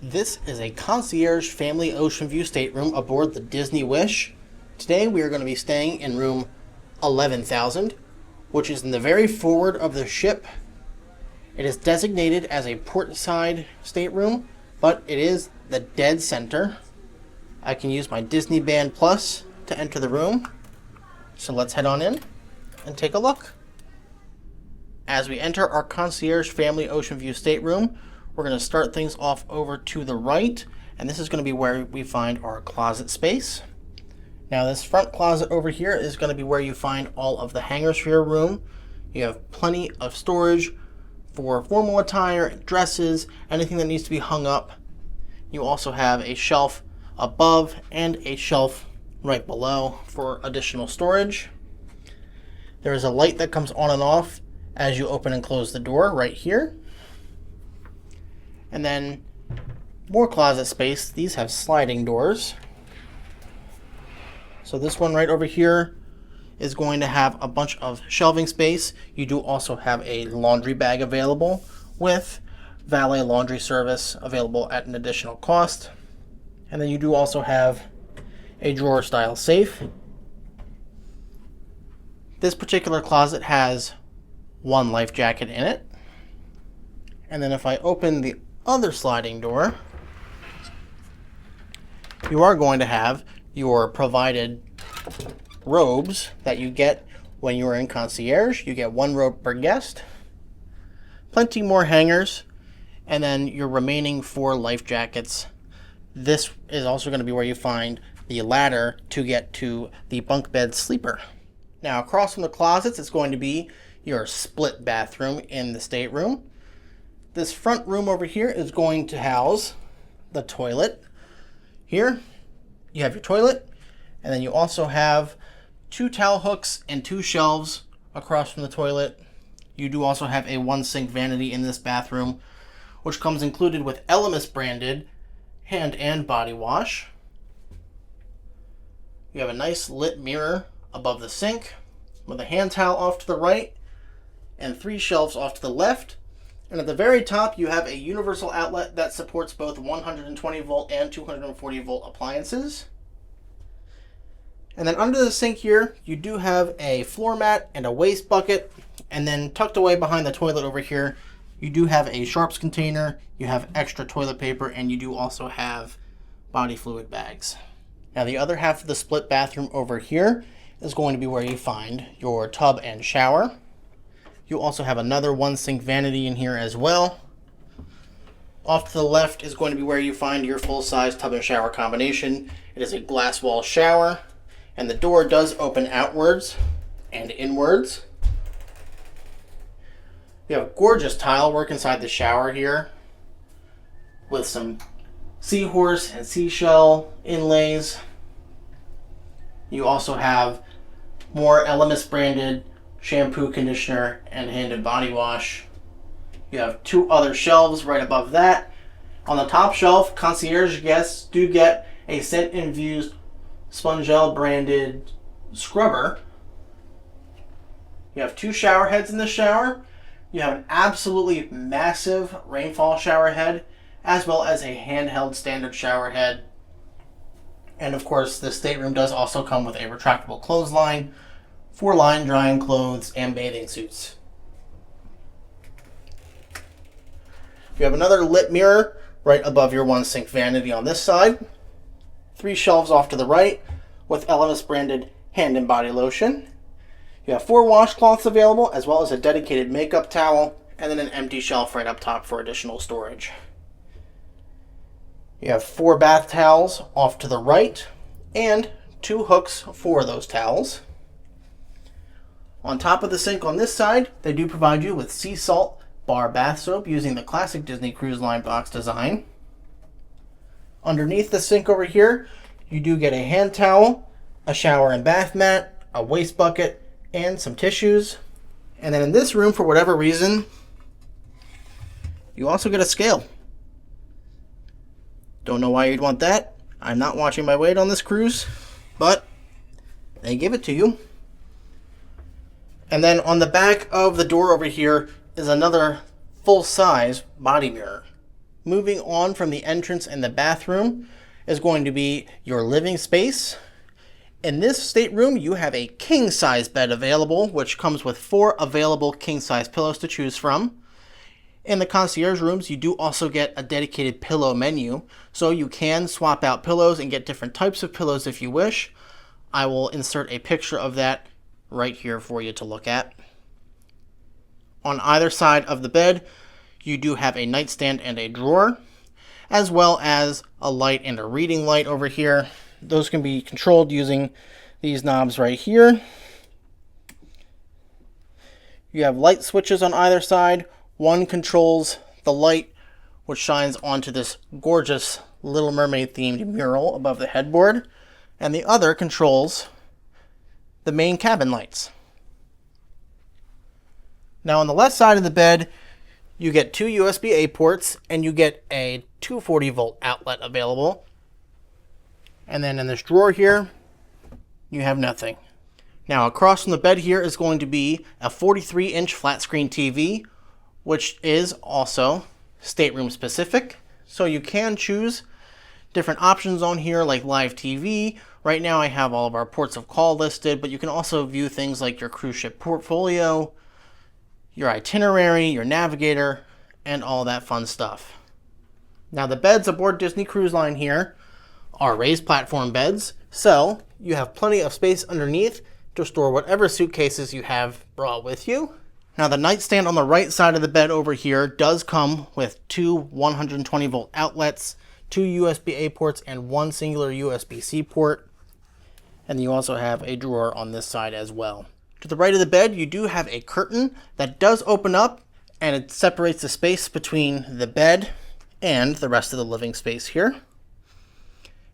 This is a Concierge Family Oceanview Stateroom aboard the Disney Wish. Today we are going to be staying in room 11,000, which is in the very forward of the ship. It is designated as a portside stateroom, but it is the dead center. I can use my Disney Band Plus to enter the room. So let's head on in and take a look. As we enter our Concierge Family Oceanview Stateroom, we're going to start things off over to the right, and this is going to be where we find our closet space. Now this front closet over here is going to be where you find all of the hangers for your room. You have plenty of storage for formal attire, dresses, anything that needs to be hung up. You also have a shelf above and a shelf right below for additional storage. There is a light that comes on and off as you open and close the door right here. And then more closet space. These have sliding doors. So this one right over here is going to have a bunch of shelving space. You do also have a laundry bag available with valet laundry service available at an additional cost. And then you do also have a drawer style safe. This particular closet has one life jacket in it. And then if I open the other sliding door, you are going to have your provided robes that you get when you are in concierge. You get one robe per guest, plenty more hangers, and then your remaining 4 life jackets. This is also going to be where you find the ladder to get to the bunk bed sleeper. Now across from the closets is going to be your split bathroom in the stateroom. This front room over here is going to house the toilet. Here you have your toilet, and then you also have 2 towel hooks and 2 shelves across from the toilet. You do also have a 1-sink vanity in this bathroom, which comes included with Elemis branded hand and body wash. You have a nice lit mirror above the sink with a hand towel off to the right and 3 shelves off to the left. And at the very top, you have a universal outlet that supports both 120 volt and 240 volt appliances. And then under the sink here, you do have a floor mat and a waste bucket. And then tucked away behind the toilet over here, you do have a sharps container, you have extra toilet paper, and you do also have body fluid bags. Now the other half of the split bathroom over here is going to be where you find your tub and shower. You also have another 1-sink vanity in here as well. Off to the left is going to be where you find your full-size tub and shower combination. It is a glass wall shower, and the door does open outwards and inwards. You have gorgeous tile work inside the shower here with some seahorse and seashell inlays. You also have more Elemis branded shampoo, conditioner, and hand and body wash. You have 2 other shelves right above that. On the top shelf, concierge guests do get a scent infused Spongel branded scrubber. You have 2 shower heads in the shower. You have an absolutely massive rainfall shower head, as well as a handheld standard shower head. And of course, the stateroom does also come with a retractable clothesline for line drying clothes and bathing suits. You have another lit mirror right above your 1-sink vanity on this side. 3 shelves off to the right with Elemis branded hand and body lotion. You have 4 washcloths available, as well as a dedicated makeup towel, and then an empty shelf right up top for additional storage. You have 4 bath towels off to the right and 2 hooks for those towels. On top of the sink on this side, they do provide you with sea salt bar bath soap using the classic Disney Cruise Line box design. Underneath the sink over here, you do get a hand towel, a shower and bath mat, a waste bucket, and some tissues. And then in this room, for whatever reason, you also get a scale. Don't know why you'd want that. I'm not watching my weight on this cruise, but they give it to you. And then on the back of the door over here is another full-size body mirror. Moving on from the entrance and the bathroom is going to be your living space. In this stateroom, you have a king-size bed available, which comes with 4 available king-size pillows to choose from. In the concierge rooms, you do also get a dedicated pillow menu, so you can swap out pillows and get different types of pillows if you wish. I will insert a picture of that right here for you to look at. On either side of the bed, you do have a nightstand and a drawer, as well as a light and a reading light over here. Those can be controlled using these knobs right here. You have light switches on either side. One controls the light, which shines onto this gorgeous Little Mermaid themed mural above the headboard, and the other controls the main cabin lights. Now on the left side of the bed, you get 2 USB-A ports, and you get a 240 volt outlet available. And then in this drawer here, you have nothing. Now across from the bed here is going to be a 43-inch flat screen TV, which is also stateroom specific. So you can choose different options on here like live TV. Right now I have all of our ports of call listed, but you can also view things like your cruise ship portfolio, your itinerary, your navigator, and all that fun stuff. Now the beds aboard Disney Cruise Line here are raised platform beds, so you have plenty of space underneath to store whatever suitcases you have brought with you. Now the nightstand on the right side of the bed over here does come with 2 120 volt outlets, 2 USB-A ports, and 1 singular USB-C port. And you also have a drawer on this side as well. To the right of the bed, you do have a curtain that does open up, and it separates the space between the bed and the rest of the living space here.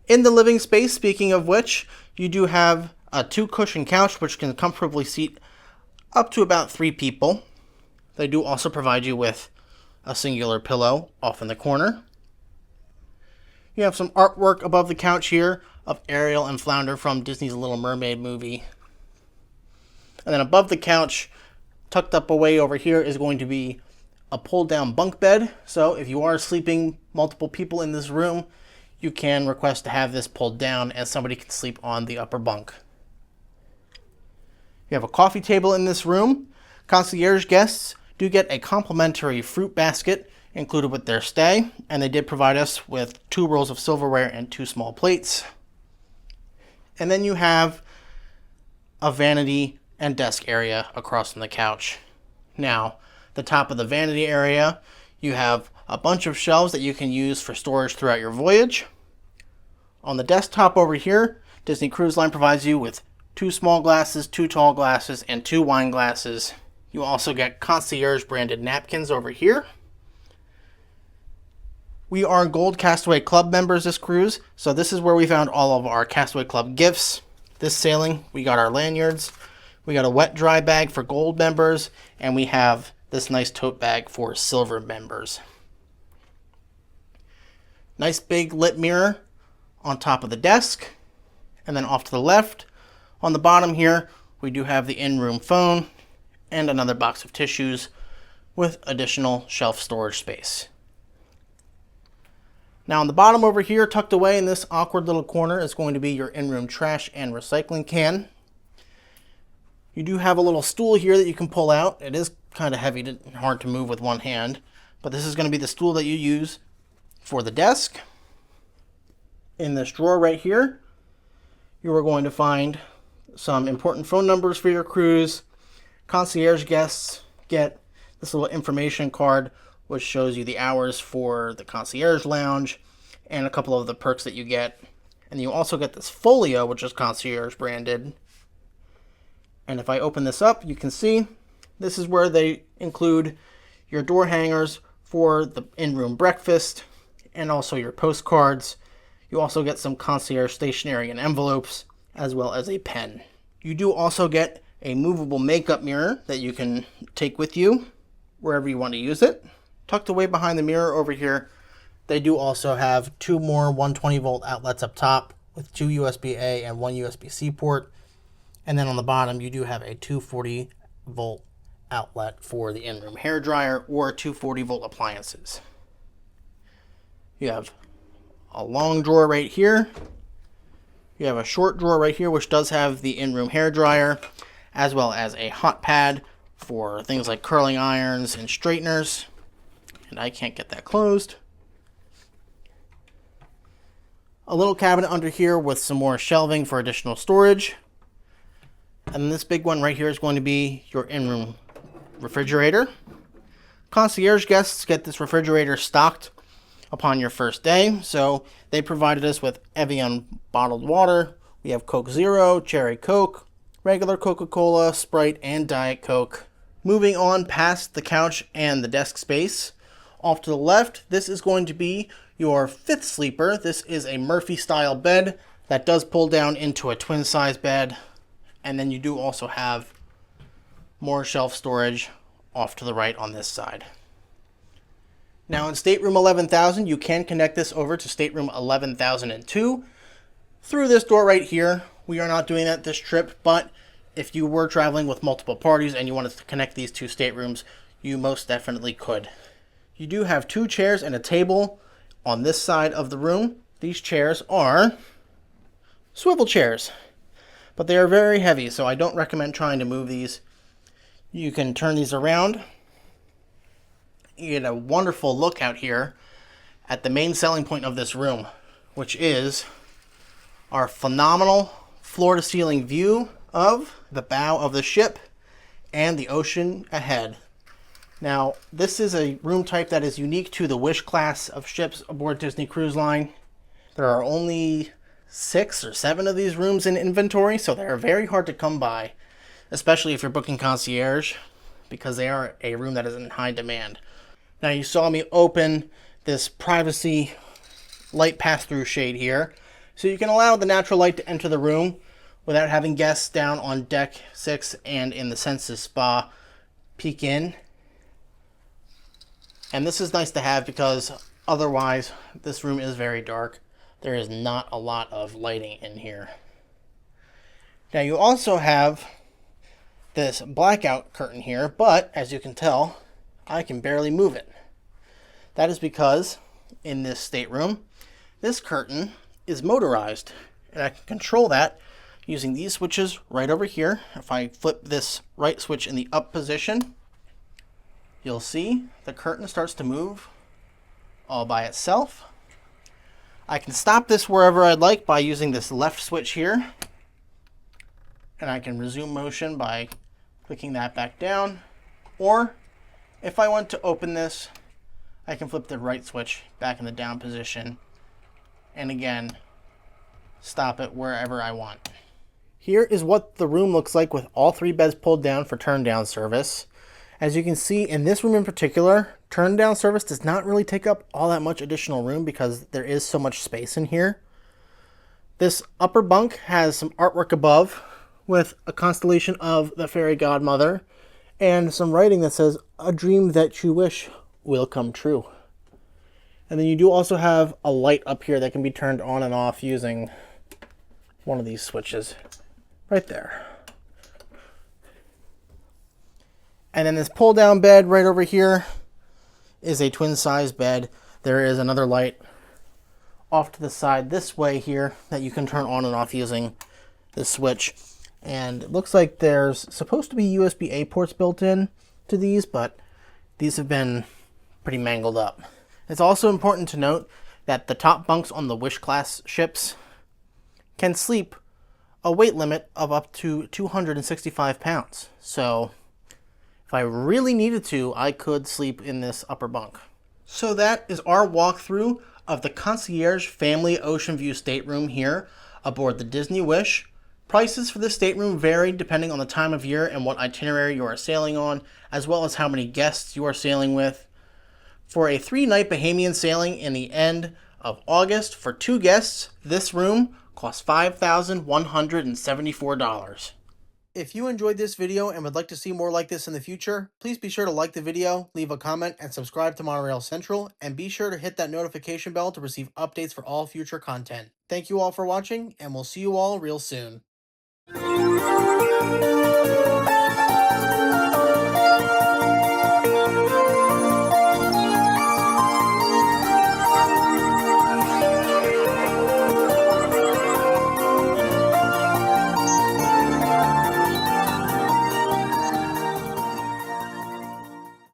In the living space, speaking of which, you do have a 2-cushion couch which can comfortably seat up to about 3 people. They do also provide you with a singular pillow off in the corner. You have some artwork above the couch here of Ariel and Flounder from Disney's Little Mermaid movie. And then above the couch, tucked up away over here, is going to be a pull-down bunk bed. So if you are sleeping multiple people in this room, you can request to have this pulled down and somebody can sleep on the upper bunk. You have a coffee table in this room. Concierge guests do get a complimentary fruit basket included with their stay, and they did provide us with 2 rolls of silverware and 2 small plates. And then you have a vanity and desk area across from the couch. Now, the top of the vanity area, you have a bunch of shelves that you can use for storage throughout your voyage. On the desktop over here, Disney Cruise Line provides you with 2 small glasses, 2 tall glasses, and 2 wine glasses. You also get concierge branded napkins over here. We are Gold Castaway Club members this cruise, so this is where we found all of our Castaway Club gifts. This sailing, we got our lanyards, we got a wet dry bag for gold members, and we have this nice tote bag for silver members. Nice big lit mirror on top of the desk, and then off to the left, on the bottom here, we do have the in-room phone and another box of tissues with additional shelf storage space. Now on the bottom over here, tucked away in this awkward little corner, is going to be your in-room trash and recycling can. You do have a little stool here that you can pull out. It is kind of heavy and hard to move with one hand, but this is going to be the stool that you use for the desk. In this drawer right here, you are going to find some important phone numbers for your cruise. Concierge guests get this little information card which shows you the hours for the concierge lounge and a couple of the perks that you get. And you also get this folio, which is concierge branded. And if I open this up, you can see this is where they include your door hangers for the in-room breakfast and also your postcards. You also get some concierge stationery and envelopes, as well as a pen. You do also get a movable makeup mirror that you can take with you wherever you want to use it. Tucked away behind the mirror over here, they do also have 2 more 120 volt outlets up top with 2 USB-A and 1 USB-C port. And then on the bottom, you do have a 240 volt outlet for the in-room hairdryer or 240 volt appliances. You have a long drawer right here. You have a short drawer right here, which does have the in-room hair dryer, as well as a hot pad for things like curling irons and straighteners. And I can't get that closed. A little cabinet under here with some more shelving for additional storage. And this big one right here is going to be your in-room refrigerator. Concierge guests get this refrigerator stocked upon your first day, so they provided us with Evian bottled water. We have Coke Zero, Cherry Coke, regular Coca-Cola, Sprite, and Diet Coke. Moving on past the couch and the desk space, off to the left, this is going to be your fifth sleeper. This is a Murphy-style bed that does pull down into a twin-size bed, and then you do also have more shelf storage off to the right on this side. Now in Stateroom 11,000, you can connect this over to Stateroom 11,002 through this door right here. We are not doing that this trip, but if you were traveling with multiple parties and you wanted to connect these two staterooms, you most definitely could. You do have 2 chairs and a table on this side of the room. These chairs are swivel chairs, but they are very heavy, so I don't recommend trying to move these. You can turn these around. You get a wonderful look out here at the main selling point of this room, which is our phenomenal floor-to-ceiling view of the bow of the ship and the ocean ahead. Now, this is a room type that is unique to the Wish class of ships aboard Disney Cruise Line. There are only 6 or 7 of these rooms in inventory, so they are very hard to come by, especially if you're booking concierge, because they are a room that is in high demand. Now, you saw me open this privacy light pass-through shade here, so you can allow the natural light to enter the room without having guests down on deck 6 and in the Senses Spa peek in. And this is nice to have because otherwise this room is very dark. There is not a lot of lighting in here. Now you also have this blackout curtain here, but as you can tell, I can barely move it. That is because in this stateroom, this curtain is motorized, and I can control that using these switches right over here. If I flip this right switch in the up position, you'll see the curtain starts to move all by itself. I can stop this wherever I'd like by using this left switch here, and I can resume motion by clicking that back down, or if I want to open this, I can flip the right switch back in the down position and again stop it wherever I want. Here is what the room looks like with all 3 beds pulled down for turn-down service. As you can see, in this room in particular, turn-down service does not really take up all that much additional room because there is so much space in here. This upper bunk has some artwork above with a constellation of the fairy godmother and some writing that says, "A dream that you wish will come true." And then you do also have a light up here that can be turned on and off using one of these switches right there. And then this pull down bed right over here is a twin size bed. There is another light off to the side this way here that you can turn on and off using this switch. And it looks like there's supposed to be USB-A ports built in to these, but these have been pretty mangled up. It's also important to note that the top bunks on the Wish class ships can sleep a weight limit of up to 265 pounds. So if I really needed to, I could sleep in this upper bunk. So that is our walkthrough of the Concierge Family Oceanview Stateroom here aboard the Disney Wish. Prices for this stateroom vary depending on the time of year and what itinerary you are sailing on, as well as how many guests you are sailing with. For a 3-night Bahamian sailing in the end of August for 2 guests, this room costs $5,174. If you enjoyed this video and would like to see more like this in the future, please be sure to like the video, leave a comment, and subscribe to Monorail Central, and be sure to hit that notification bell to receive updates for all future content. Thank you all for watching, and we'll see you all real soon.